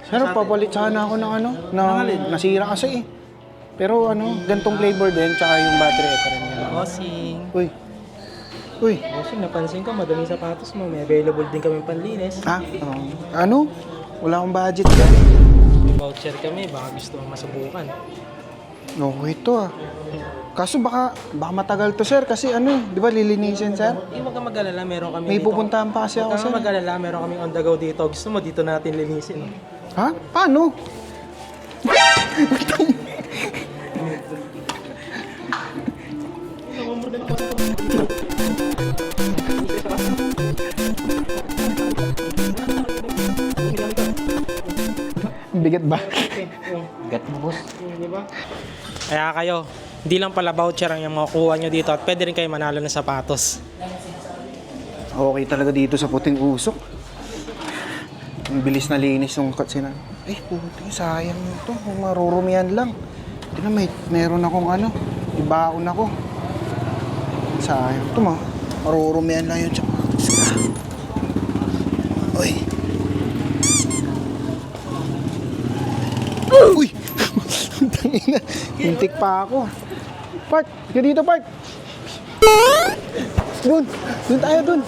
Sir, papalit sana ako ng ano, nasira kasi eh. Pero ano, gantong flavor din, tsaka yung battery pa rin yan. Bossing. Uy. Uy. Bossing, napansin ko, madaming sapatos mo. May available din kami panlinis. Ah, ano? Wala akong budget ka. May voucher kami, baka gusto mo masubukan. No, ito ah. Kaso baka matagal to sir, kasi ano eh, di ba lilinisin sir? Huwag kang mag-alala, meron kami May dito. pupuntahan pa kasi ako Huwag sir. kang mag-alala, meron kaming on the go dito. Gusto mo dito natin linisin. Ha? Paano? Bigat ba? Gat mo, boss. Kaya kayo, hindi lang pala voucher ang yung makukuha nyo dito at pwede rin kayo manalo ng sapatos. Okay talaga dito sa puting usok. Ang bilis na linis yung katsina. Eh, puti, sayang ito. Kung marurumihan lang. Hindi na, meron akong ano, ibaon ako. Sayang ito, marurumihan lang yun. Uy. Uy! Tangina, hintik pa ako. Park, ka dito, Park. Doon tayo, doon.